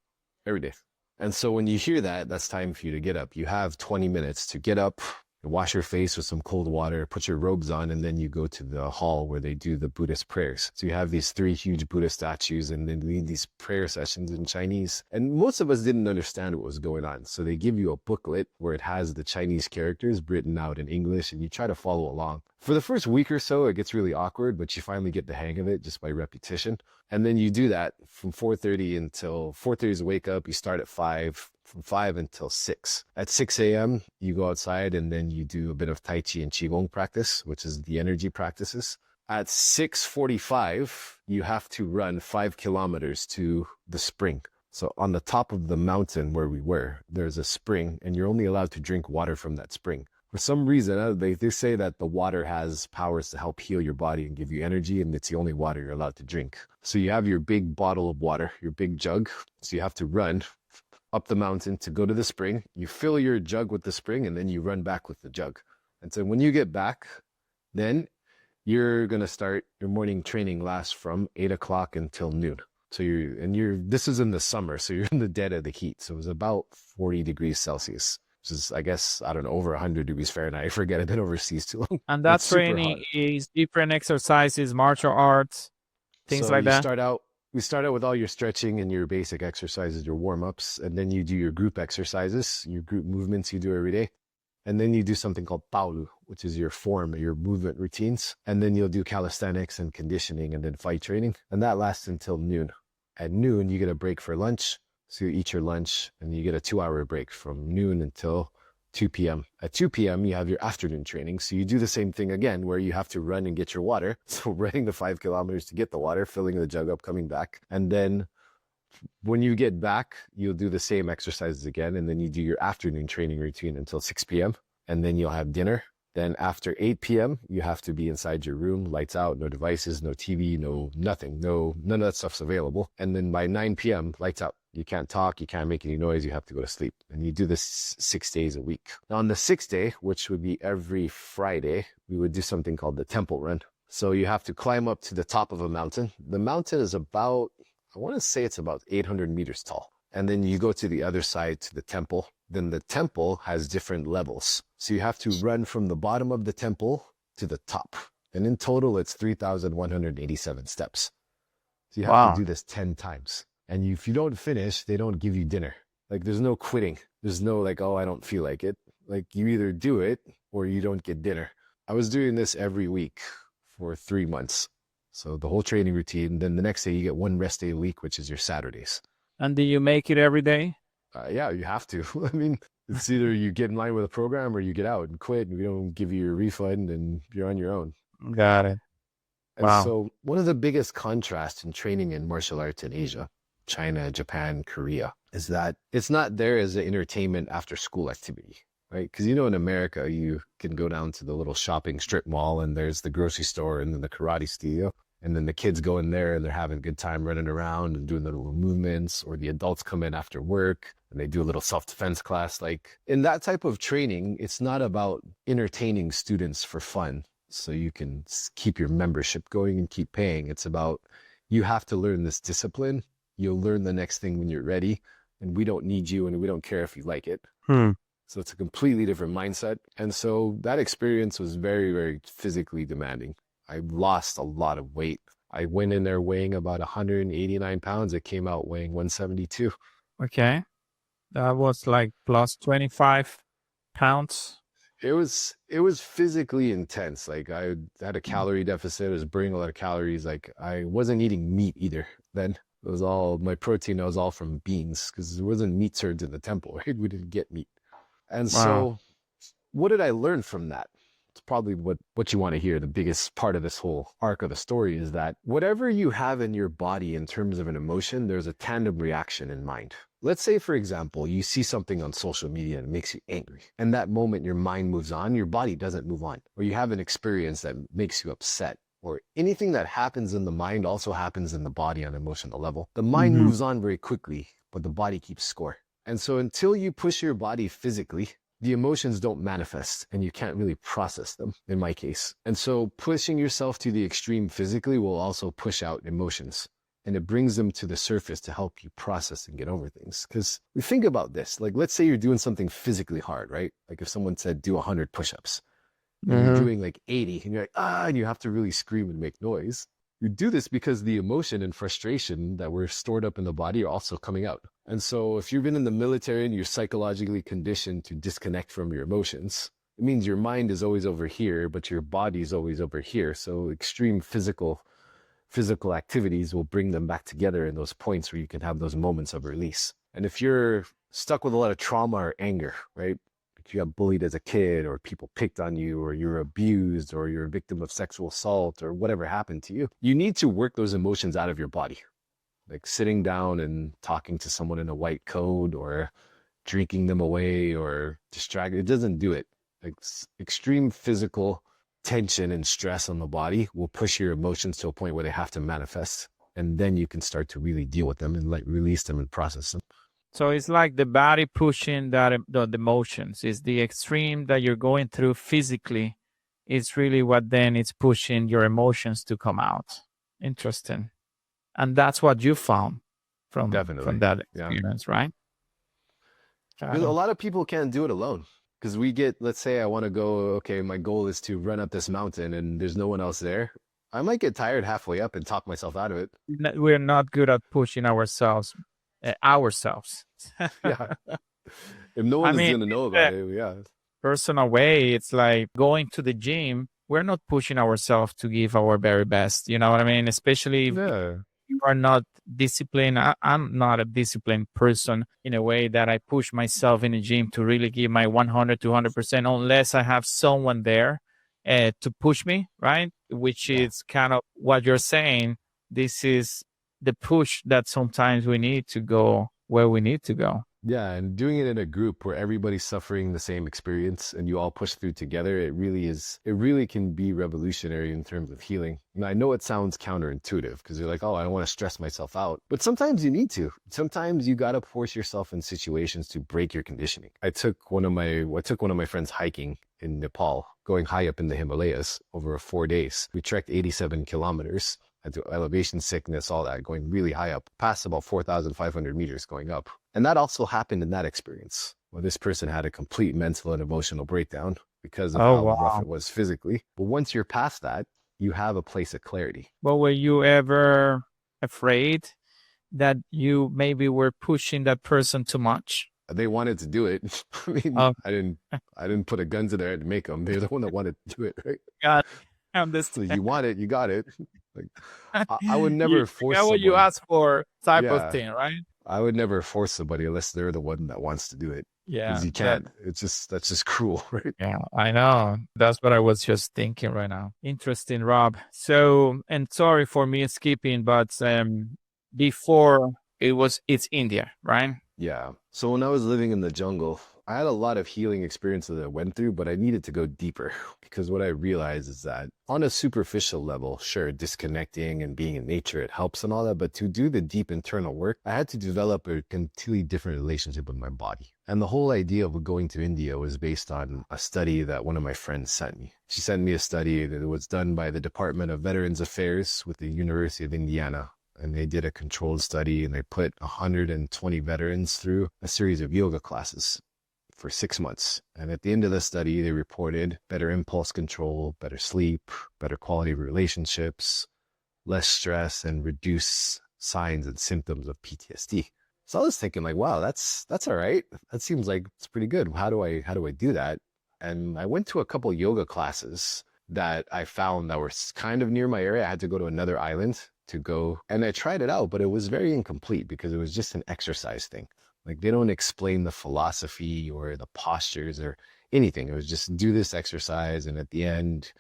every day. And so when you hear that, that's time for you to get up. You have 20 minutes to get up, wash your face with some cold water, put your robes on, and then you go to the hall where they do the Buddhist prayers. So you have these 3 huge Buddhist statues and then lead these prayer sessions in Chinese. And most of us didn't understand what was going on. So they give you a booklet where it has the Chinese characters written out in English and you try to follow along. For the first week or so, it gets really awkward, but you finally get the hang of it just by repetition. And then you do that from 4:30 until 4:30 is wake up. You start at 5, from 5 until 6. At 6 a.m., you go outside and then you do a bit of Tai Chi and Qigong practice, which is the energy practices. At 6:45, you have to run 5 kilometers to the spring. So on the top of the mountain where we were, there's a spring and you're only allowed to drink water from that spring. For some reason, they say that the water has powers to help heal your body and give you energy, and it's the only water you're allowed to drink. So you have your big bottle of water, your big jug. So you have to run up the mountain to go to the spring. You fill your jug with the spring, and then you run back with the jug. And so when you get back, then you're going to start your morning training lasts from 8 o'clock until noon. So this is in the summer, so you're in the dead of the heat. So it was about 40 degrees Celsius. Which is, I guess, I don't know, over 100 degrees Fahrenheit. I forget, I've been overseas too long. And that It's super training hot. is different exercises, martial arts, things So like you that. start out We start out with all your stretching and your basic exercises, your warm-ups, and then you do your group exercises, your group movements you do every day. And then you do something called paulu, which is your form, your movement routines. And then you'll do calisthenics and conditioning and then fight training. And that lasts until noon. At noon, you get a break for lunch. So you eat your lunch and you get a 2-hour break from noon until 2 p.m. At 2 p.m., you have your afternoon training. So you do the same thing again, where you have to run and get your water. So running the 5 kilometers to get the water, filling the jug up, coming back. And then when you get back, you'll do the same exercises again. And then you do your afternoon training routine until 6 p.m. And then you'll have dinner. Then after 8 p.m., you have to be inside your room, lights out, no devices, no TV, no nothing, none of that stuff's available. And then by 9 p.m., lights out. You can't talk, you can't make any noise, you have to go to sleep. And you do this 6 days a week. Now on the 6th day, which would be every Friday, we would do something called the temple run. So you have to climb up to the top of a mountain. The mountain is about, I want to say it's about 800 meters tall. And then you go to the other side to the temple. Then the temple has different levels. So you have to run from the bottom of the temple to the top. And in total, it's 3,187 steps. So you have to do this 10 times. And if you don't finish, they don't give you dinner. Like there's no quitting. There's no like, oh, I don't feel like it. Like you either do it or you don't get dinner. I was doing this every week for 3 months. So the whole training routine. Then the next day you get one rest day a week, which is your Saturdays. And do you make it every day? Yeah, you have to. I mean, it's either you get in line with a program or you get out and quit and we don't give you your refund and you're on your own. Got it. And so one of the biggest contrasts in training in martial arts in Asia, China, Japan, Korea, is that it's not there as an entertainment after school activity, right? Because, in America, you can go down to the little shopping strip mall and there's the grocery store and then the karate studio. And then the kids go in there and they're having a good time running around and doing the little movements, or the adults come in after work and they do a little self-defense class. Like in that type of training, it's not about entertaining students for fun so you can keep your membership going and keep paying. It's about, you have to learn this discipline. You'll learn the next thing when you're ready, and we don't need you and we don't care if you like it. So it's a completely different mindset. And so that experience was very, very physically demanding. I lost a lot of weight. I went in there weighing about 189 pounds. I came out weighing 172. Okay. That was like plus 25 pounds. It was physically intense. Like I had a calorie deficit. I was burning a lot of calories. Like I wasn't eating meat either then. It was all, my protein was all from beans because there wasn't meat served in the temple, right? We didn't get meat. And so what did I learn from that? It's probably what you want to hear. The biggest part of this whole arc of the story is that whatever you have in your body in terms of an emotion, there's a tandem reaction in mind. Let's say, for example, you see something on social media and it makes you angry. And that moment your mind moves on, your body doesn't move on. Or you have an experience that makes you upset. Or anything that happens in the mind also happens in the body on an emotional level. The mind moves on very quickly, but the body keeps score. And so until you push your body physically, the emotions don't manifest and you can't really process them, in my case. And so pushing yourself to the extreme physically will also push out emotions, and it brings them to the surface to help you process and get over things. Because we think about this, like let's say you're doing something physically hard, right? Like if someone said do 100 push-ups, and you're doing like 80 and you're like, and you have to really scream and make noise. You do this because the emotion and frustration that were stored up in the body are also coming out. And so if you've been in the military and you're psychologically conditioned to disconnect from your emotions, it means your mind is always over here, but your body is always over here. So extreme physical activities will bring them back together in those points where you can have those moments of release. And if you're stuck with a lot of trauma or anger, right? If you got bullied as a kid, or people picked on you, or you're abused, or you're a victim of sexual assault, or whatever happened to you, you need to work those emotions out of your body. Like sitting down and talking to someone in a white coat, or drinking them away, or distracting. It doesn't do it. Like extreme physical tension and stress on the body will push your emotions to a point where they have to manifest. And then you can start to really deal with them and like release them and process them. So it's like the body pushing the emotions. It's the extreme that you're going through physically. It's really what then it's pushing your emotions to come out. Interesting. And that's what you found from that experience, right? Because a lot of people can't do it alone. Because we get, let's say I want to go, okay, my goal is to run up this mountain and there's no one else there. I might get tired halfway up and talk myself out of it. We're not good at pushing ourselves. Ourselves. Yeah. If no I one is mean, going to know uh, about it, yeah. personal way, it's like going to the gym. We're not pushing ourselves to give our very best. You know what I mean? Especially if Yeah. you are not disciplined. I'm not a disciplined person in a way that I push myself in the gym to really give my 100, 200%, unless I have someone there to push me, right? Which Yeah. is kind of what you're saying. This is the push that sometimes we need to go where we need to go. Yeah, and doing it in a group where everybody's suffering the same experience and you all push through together, it really can be revolutionary in terms of healing. And I know it sounds counterintuitive because you're like, oh, I don't want to stress myself out. But sometimes you need to. Sometimes you got to force yourself in situations to break your conditioning. I took one of my friends hiking in Nepal, going high up in the Himalayas over 4 days. We trekked 87 kilometers. Had to elevation sickness, all that, going really high up, past about 4,500 meters going up. And that also happened in that experience. Well, this person had a complete mental and emotional breakdown because of Oh, how rough wow. it was physically. But once you're past that, you have a place of clarity. But were you ever afraid that you maybe were pushing that person too much? They wanted to do it. I mean, Oh, I didn't put a gun to their head to make them. They're the one that wanted to do it, right? God, I So understand. you want it, you got it. Like, I would You never force got what you someone. asked for type of Yeah, thing, right? I would never force somebody unless they're the one that wants to do it. Yeah, Because you that can't. That's just cruel, right? yeah, I know. That's what I was just thinking right now. Interesting, Rob. So, and sorry for me skipping, but before it's India, right? Yeah. So when I was living in the jungle, I had a lot of healing experiences that I went through, but I needed to go deeper because what I realized is that on a superficial level, sure, disconnecting and being in nature, it helps and all that. But to do the deep internal work, I had to develop a completely different relationship with my body. And the whole idea of going to India was based on a study that one of my friends sent me. She sent me a study that was done by the Department of Veterans Affairs with the University of Indiana, and they did a controlled study and they put 120 veterans through a series of yoga classes for 6 months. And at the end of the study, they reported better impulse control, better sleep, better quality of relationships, less stress, and reduced signs and symptoms of PTSD. So I was thinking like, wow, that's all right. That seems like it's pretty good. How do I do that? And I went to a couple yoga classes that I found that were kind of near my area. I had to go to another island to go, and I tried it out, but it was very incomplete because it was just an exercise thing. Like they don't explain the philosophy or the postures or anything. It was just do this exercise, and at the end,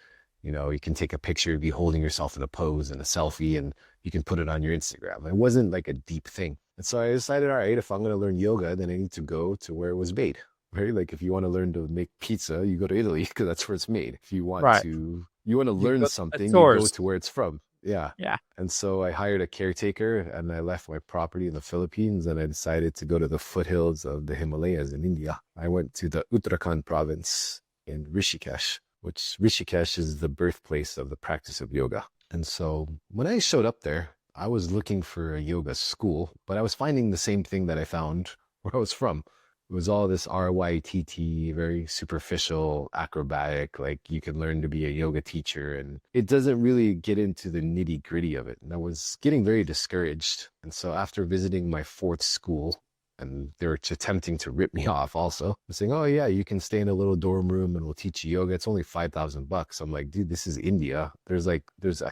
you can take a picture of you holding yourself in a pose and a selfie, and you can put it on your Instagram. It wasn't like a deep thing. And so I decided, all right, if I'm going to learn yoga, then I need to go to where it was made. Right? Like if you want to learn to make pizza, you go to Italy because that's where it's made. If Right. you want to You learn got the something, you go source. to where it's from. Yeah. Yeah. And so I hired a caretaker and I left my property in the Philippines and I decided to go to the foothills of the Himalayas in India. I went to the Uttarakhand province in Rishikesh, which Rishikesh is the birthplace of the practice of yoga. And so when I showed up there, I was looking for a yoga school, but I was finding the same thing that I found where I was from. It was all this RYTT, very superficial, acrobatic, like you can learn to be a yoga teacher. And it doesn't really get into the nitty gritty of it. And I was getting very discouraged. And so after visiting my fourth school, and they were attempting to rip me off also, saying, oh yeah, you can stay in a little dorm room and we'll teach you yoga. It's only $5,000. I'm like, dude, this is India. There's a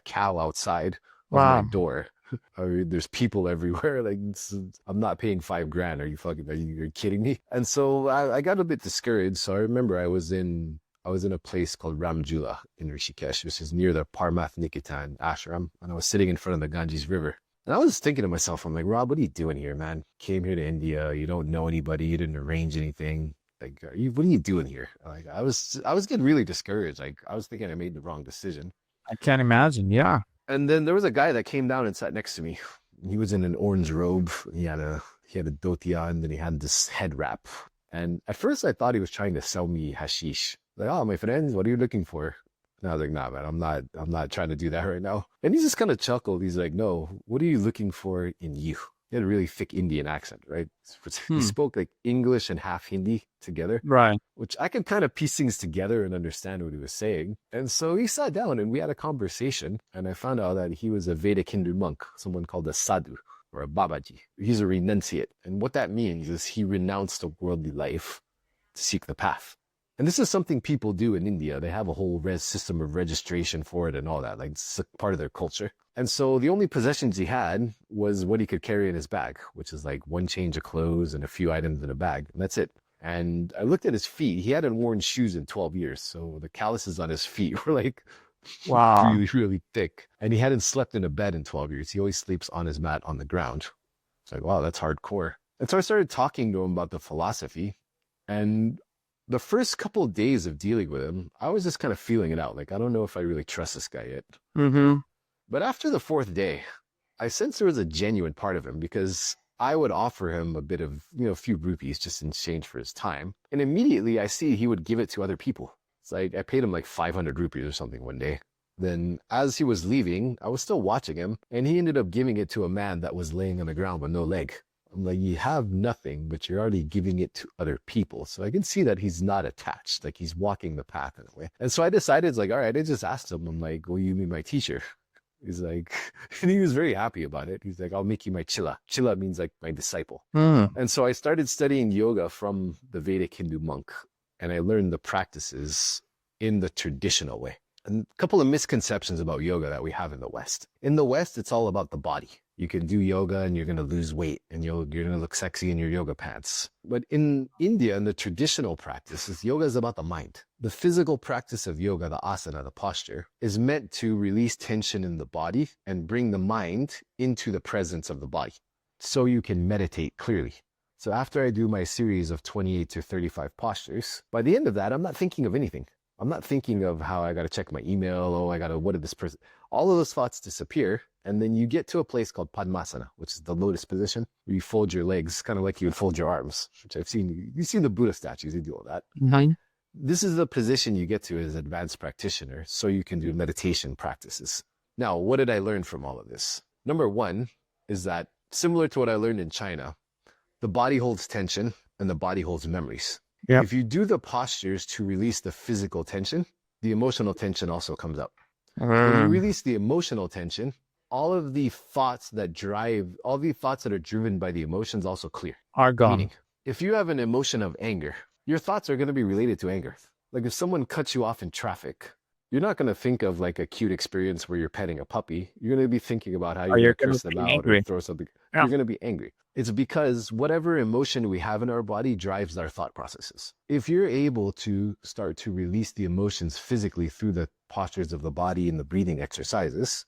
cow outside of my Wow. door. I mean, there's people everywhere. Like, I'm not paying $5,000. You're kidding me? And so I got a bit discouraged. So I remember I was in a place called Ramjula in Rishikesh, which is near the Parmath Nikitan ashram. And I was sitting in front of the Ganges River. And I was thinking to myself, I'm like, Rob, what are you doing here, man? Came here to India. You don't know anybody. You didn't arrange anything. Like, what are you doing here? Like, I was getting really discouraged. Like, I was thinking I made the wrong decision. I can't imagine. Yeah. And then there was a guy that came down and sat next to me. He was in an orange robe. He had a dhoti on, and he had this head wrap. And at first I thought he was trying to sell me hashish. Like, oh, my friends, what are you looking for? And I was like, nah, man, I'm not trying to do that right now. And he just kind of chuckled. He's like, no, what are you looking for in you? He had a really thick Indian accent, right? He Hmm. spoke like English and half Hindi together, Right. which I could kind of piece things together and understand what he was saying. And so he sat down and we had a conversation. And I found out that he was a Vedic Hindu monk, someone called a sadhu or a babaji. He's a renunciate. And what that means is he renounced a worldly life to seek the path. And this is something people do in India. They have a whole system of registration for it and all that. Like it's a part of their culture. And so the only possessions he had was what he could carry in his bag, which is like one change of clothes and a few items in a bag. And that's it. And I looked at his feet. He hadn't worn shoes in 12 years. So the calluses on his feet were like Wow. really, really thick. And he hadn't slept in a bed in 12 years. He always sleeps on his mat on the ground. It's like, wow, that's hardcore. And so I started talking to him about the philosophy. And the first couple of days of dealing with him, I was just kind of feeling it out. Like, I don't know if I really trust this guy yet. Mm-hmm. But after the fourth day, I sensed there was a genuine part of him because I would offer him a bit of, a few rupees just in exchange for his time. And immediately I see he would give it to other people. It's like I paid him like 500 rupees or something one day. Then as he was leaving, I was still watching him and he ended up giving it to a man that was laying on the ground with no leg. I'm like, you have nothing, but you're already giving it to other people. So I can see that he's not attached, like he's walking the path in a way. And so I decided, it's like, all right, I just asked him, I'm like, will you be my teacher? He's like, and he was very happy about it. He's like, I'll make you my chilla. Chilla means like my disciple. And so I started studying yoga from the Vedic Hindu monk, and I learned the practices in the traditional way. And a couple of misconceptions about yoga that we have in the West. In the West, it's all about the body. You can do yoga and you're going to lose weight and you're going to look sexy in your yoga pants. But in India, in the traditional practices, yoga is about the mind. The physical practice of yoga, the asana, the posture, is meant to release tension in the body and bring the mind into the presence of the body so you can meditate clearly. So after I do my series of 28 to 35 postures, by the end of that, I'm not thinking of anything. I'm not thinking of how I got to check my email. Oh, what did this person, all of those thoughts disappear. And then you get to a place called Padmasana, which is the lotus position, where you fold your legs, kind of like you would fold your arms, which I've seen. You've seen the Buddha statues, they do all that. Mm-hmm. This is the position you get to as an advanced practitioner, so you can do meditation practices. Now, what did I learn from all of this? Number one is that, similar to what I learned in China, the body holds tension and the body holds memories. Yep. If you do the postures to release the physical tension, the emotional tension also comes up. When you release the emotional tension, all the thoughts that are driven by the emotions also clear. Are gone. Meaning, if you have an emotion of anger, your thoughts are going to be related to anger. Like if someone cuts you off in traffic, you're not going to think of like a cute experience where you're petting a puppy. You're going to be thinking about how you're going to curse them out angry. or throw something. Yeah. You're going to be angry. It's because whatever emotion we have in our body drives our thought processes. If you're able to start to release the emotions physically through the postures of the body and the breathing exercises,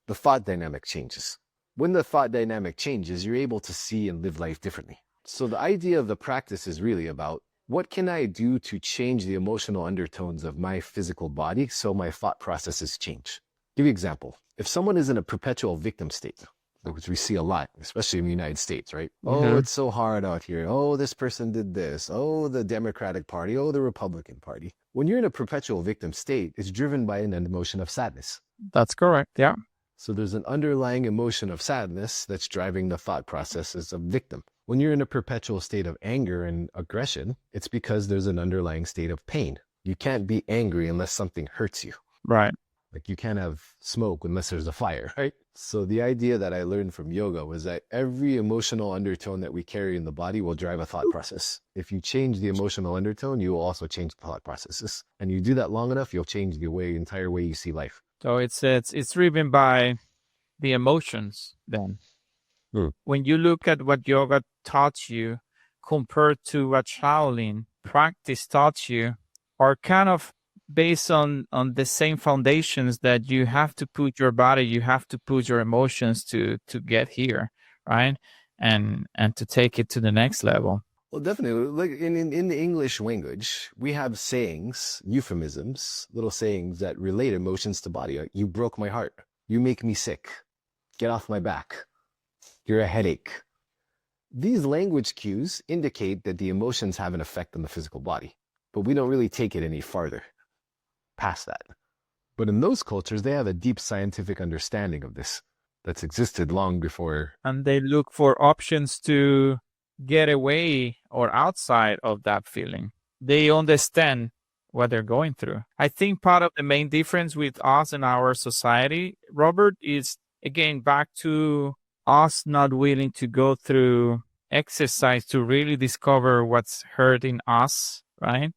the thought dynamic changes. When the thought dynamic changes, you're able to see and live life differently. So the idea of the practice is really about, what can I do to change the emotional undertones of my physical body so my thought processes change? Give you an example. If someone is in a perpetual victim state, which we see a lot, especially in the United States, right? Mm-hmm. Oh, it's so hard out here. Oh, this person did this. Oh, the Democratic Party. Oh, the Republican Party. When you're in a perpetual victim state, it's driven by an emotion of sadness. That's correct. Yeah. So there's an underlying emotion of sadness that's driving the thought processes of victim. When you're in a perpetual state of anger and aggression, it's because there's an underlying state of pain. You can't be angry unless something hurts you. Right. Like you can't have smoke unless there's a fire, right? So the idea that I learned from yoga was that every emotional undertone that we carry in the body will drive a thought process. If you change the emotional undertone, you will also change the thought processes. And you do that long enough, you'll change the entire way you see life. So it's driven by the emotions then. When you look at what yoga taught you compared to what Shaolin practice taught you, are kind of based on the same foundations that you have to put your body, you have to put your emotions to get here, right? And to take it to the next level. Well, definitely. Like in the English language, we have sayings, euphemisms, little sayings that relate emotions to body. Like, you broke my heart. You make me sick. Get off my back. You're a headache. These language cues indicate that the emotions have an effect on the physical body, but we don't really take it any farther past that. But in those cultures, they have a deep scientific understanding of this. that's existed long before. And they look for options to get away or outside of that feeling. They understand what they're going through. I think part of the main difference with us and our society, Robert, is again back to us not willing to go through exercise to really discover what's hurting us, right?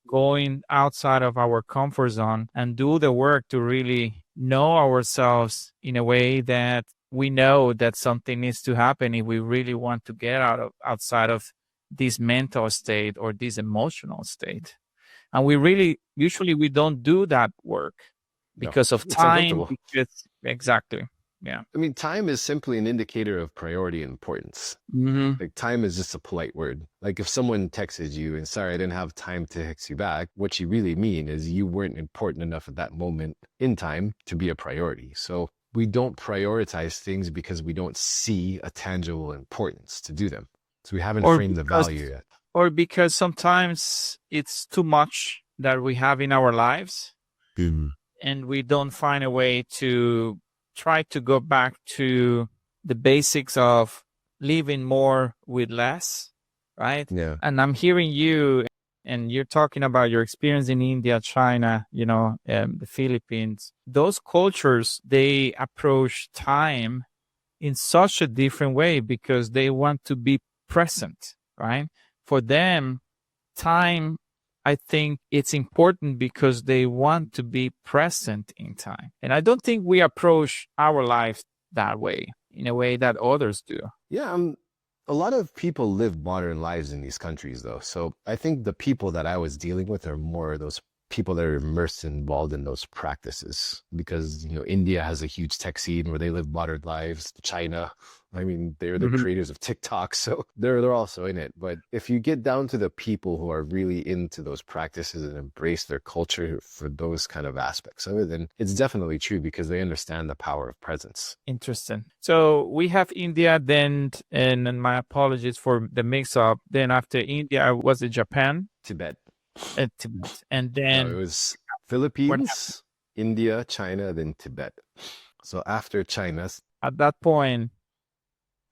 Going outside of our comfort zone and do the work to really know ourselves in a way that we know that something needs to happen if we really want to get outside of this mental state or this emotional state. And we really usually we don't do that work No, because of it's time, uncomfortable. because exactly. Yeah. I mean, time is simply an indicator of priority and importance. Mm-hmm. Like, time is just a polite word. Like, if someone texted you and, sorry, I didn't have time to text you back, what you really mean is you weren't important enough at that moment in time to be a priority. So we don't prioritize things because we don't see a tangible importance to do them. So we haven't Or framed the because value yet. or because sometimes it's too much that we have in our lives and we don't find a way to try to go back to the basics of living more with less, right? Yeah. And I'm hearing you and you're talking about your experience in India, China, the Philippines. Those cultures, they approach time in such a different way because they want to be present, right? For them, time, I think it's important because they want to be present in time. And I don't think we approach our lives that way, in a way that others do. Yeah, a lot of people live modern lives in these countries, though. So I think the people that I was dealing with are more those people that are immersed and involved in those practices. Because, India has a huge tech scene where they live modern lives. China, I mean, they're the creators of TikTok, so they're also in it. But if you get down to the people who are really into those practices and embrace their culture for those kind of aspects of it, then it's definitely true because they understand the power of presence. Interesting. So we have India, then, and my apologies for the mix-up. Then after India, was it Japan? Tibet. Tibet. And No, it then was what happened? Philippines, India, China, then Tibet. So after China, At that point,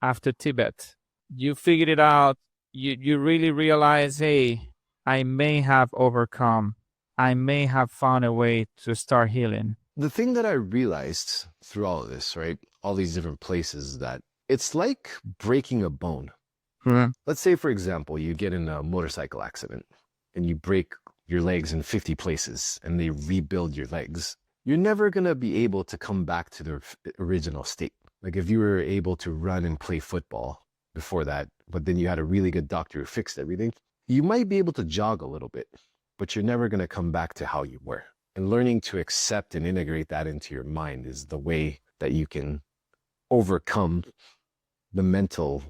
after Tibet, you figured it out. You really realize, hey, I may have overcome. I may have found a way to start healing. the thing that I realized through all of this, right, all these different places, that it's like breaking a bone. Let's say, for example, you get in a motorcycle accident and you break your legs in 50 places and they rebuild your legs. You're never going to be able to come back to the original state. Like if you were able to run and play football before that, but then you had a really good doctor who fixed everything, you might be able to jog a little bit, but you're never going to come back to how you were. And learning to accept and integrate that into your mind is the way that you can overcome the mental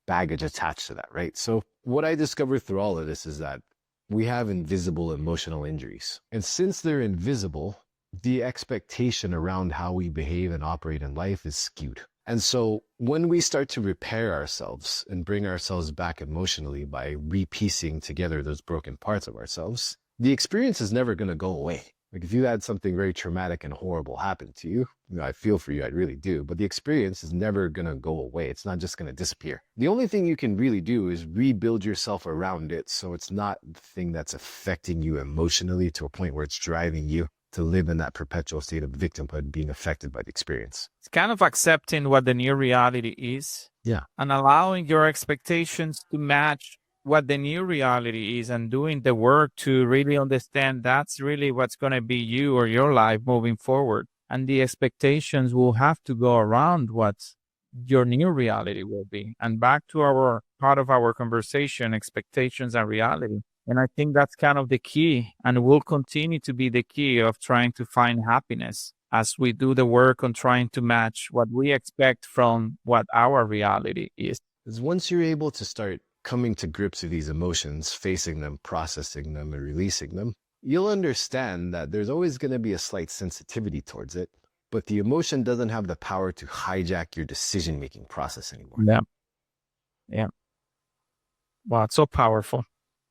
baggage attached to that, right? So what I discovered through all of this is that we have invisible emotional injuries. And since they're invisible, the expectation around how we behave and operate in life is skewed. And so when we start to repair ourselves and bring ourselves back emotionally by repiecing together those broken parts of ourselves, the experience is never going to go away. Like if you had something very traumatic and horrible happen to you, I feel for you, I really do, but the experience is never going to go away. It's not just going to disappear. The only thing you can really do is rebuild yourself around it so it's not the thing that's affecting you emotionally to a point where it's driving you to live in that perpetual state of victimhood, being affected by the experience. It's kind of accepting what the new reality is. Yeah. And allowing your expectations to match what the new reality is and doing the work to really understand that's really what's going to be you or your life moving forward. And the expectations will have to go around what your new reality will be. And back to our part of our conversation, expectations and reality. And I think that's kind of the key and will continue to be the key of trying to find happiness as we do the work on trying to match what we expect from what our reality is. Because once you're able to start coming to grips with these emotions, facing them, processing them, and releasing them, you'll understand that there's always going to be a slight sensitivity towards it, but the emotion doesn't have the power to hijack your decision-making process anymore. Yeah. Yeah. Wow, it's so powerful.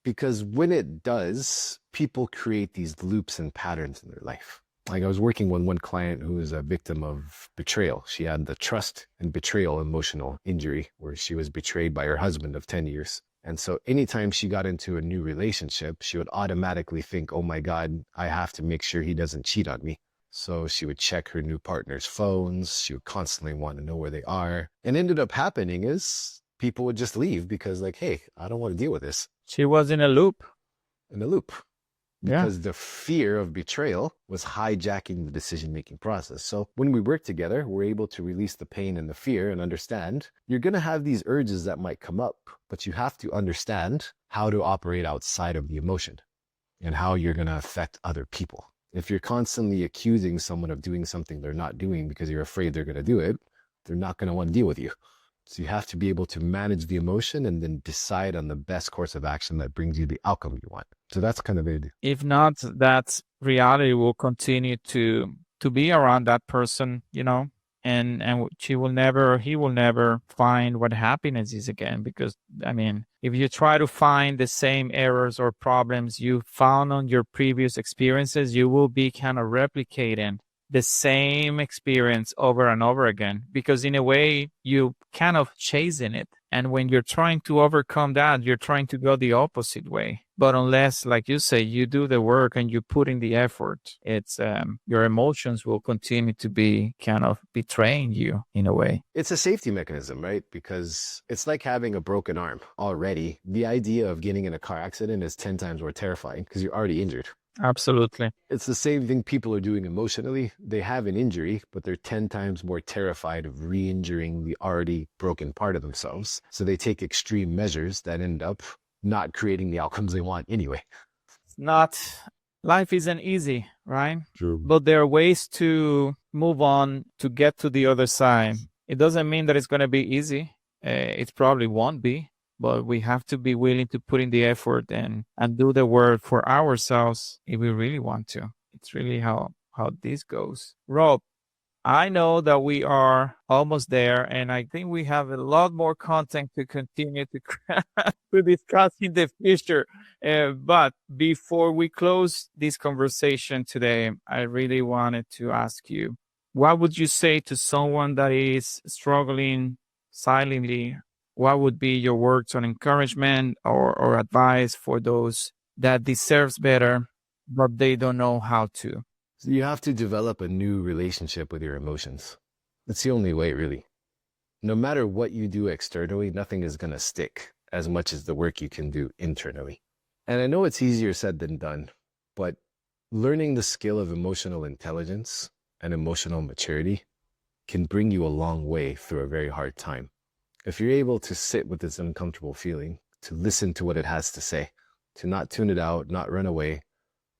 Because when it does, people create these loops and patterns in their life. Like I was working with one client who was a victim of betrayal. She had the trust and betrayal emotional injury where she was betrayed by her husband of 10 years. And so anytime she got into a new relationship, she would automatically think, oh my God, I have to make sure he doesn't cheat on me. So she would check her new partner's phones. She would constantly want to know where they are. And ended up happening is people would just leave because like, hey, I don't want to deal with this. She was in a loop. In the loop. Yeah. Because the fear of betrayal was hijacking the decision-making process. So when we work together, we're able to release the pain and the fear and understand you're going to have these urges that might come up, but you have to understand how to operate outside of the emotion and how you're going to affect other people. If you're constantly accusing someone of doing something they're not doing because you're afraid they're going to do it, they're not going to want to deal with you. So you have to be able to manage the emotion and then decide on the best course of action that brings you the outcome you want. So that's kind of it. If not, that reality will continue to be around that person, you know, and he will never find what happiness is again. Because I mean, if you try to find the same errors or problems you found on your previous experiences, you will be kind of replicating the same experience over and over again, because in a way you kind of chasing it. And when you're trying to overcome that, you're trying to go the opposite way. But unless, like you say, you do the work and you put in the effort, it's your emotions will continue to be kind of betraying you in a way. It's a safety mechanism, right? Because it's like having a broken arm already. The idea of getting in a car accident is 10 times more terrifying because you're already injured. Absolutely. It's the same thing people are doing emotionally. They have an injury, but they're 10 times more terrified of re-injuring the already broken part of themselves. So they take extreme measures that end up not creating the outcomes they want anyway. Life isn't easy, right? True. But there are ways to move on to get to the other side. It doesn't mean that it's going to be easy. It probably won't be. But we have to be willing to put in the effort and do the work for ourselves if we really want to. It's really how this goes. Rob, I know that we are almost there, and I think we have a lot more content to continue to discuss in the future. But before we close this conversation today, I really wanted to ask you, what would you say to someone that is struggling silently? What would be your words on encouragement or advice for those that deserves better, but they don't know how to? So you have to develop a new relationship with your emotions. That's the only way, really. No matter what you do externally, nothing is going to stick as much as the work you can do internally. And I know it's easier said than done, but learning the skill of emotional intelligence and emotional maturity can bring you a long way through a very hard time. If you're able to sit with this uncomfortable feeling, to listen to what it has to say, to not tune it out, not run away,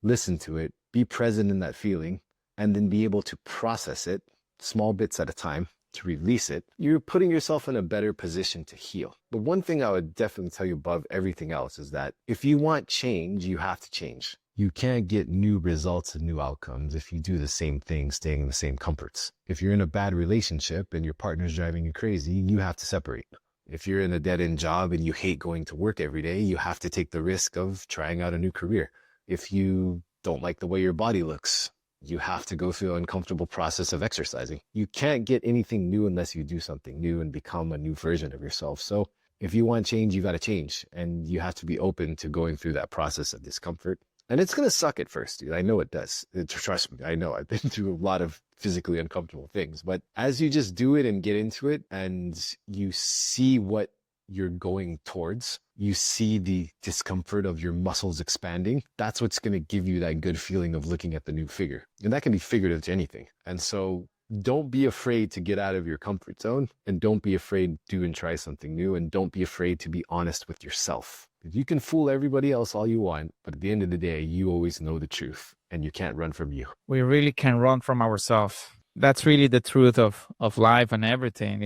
listen to it, be present in that feeling, and then be able to process it, small bits at a time, to release it, you're putting yourself in a better position to heal. But one thing I would definitely tell you above everything else is that if you want change, you have to change. You can't get new results and new outcomes if you do the same thing, staying in the same comforts. If you're in a bad relationship and your partner's driving you crazy, you have to separate. If you're in a dead-end job and you hate going to work every day, you have to take the risk of trying out a new career. If you don't like the way your body looks, you have to go through an uncomfortable process of exercising. You can't get anything new unless you do something new and become a new version of yourself. So if you want change, you got to change. And you have to be open to going through that process of discomfort. And it's going to suck at first, dude. I know it does. Trust me, I know. I've been through a lot of physically uncomfortable things. But as you just do it and get into it and you see what you're going towards, you see the discomfort of your muscles expanding, that's what's going to give you that good feeling of looking at the new figure. And that can be figurative to anything. And so don't be afraid to get out of your comfort zone, and don't be afraid to do and try something new, and don't be afraid to be honest with yourself. You can fool everybody else all you want, but at the end of the day, you always know the truth, and you can't run from you. We really can run from ourselves. That's really the truth of life and everything.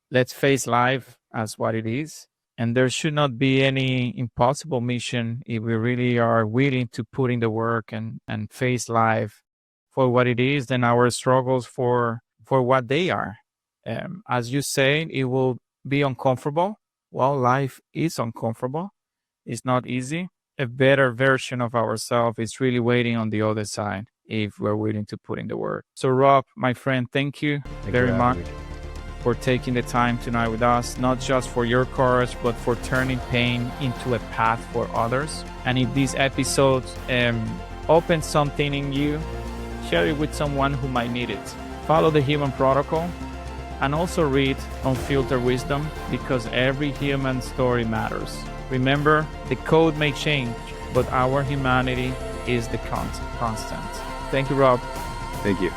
Let's face life as what it is. And there should not be any impossible mission if we really are willing to put in the work and face life for what it is, then our struggles for what they are. As you say, it will be uncomfortable. Well, life is uncomfortable. It's not easy. a better version of ourselves is really waiting on the other side if we're willing to put in the work. So Rob, my friend, thank you very much for taking the time tonight with us, not just for your courage, but for turning pain into a path for others. And if these episodes open something in you, share it with someone who might need it. Follow the Human Protocol and also read Unfiltered Wisdom, because every human story matters. Remember, the code may change, but our humanity is the constant. Thank you, Rob. Thank you.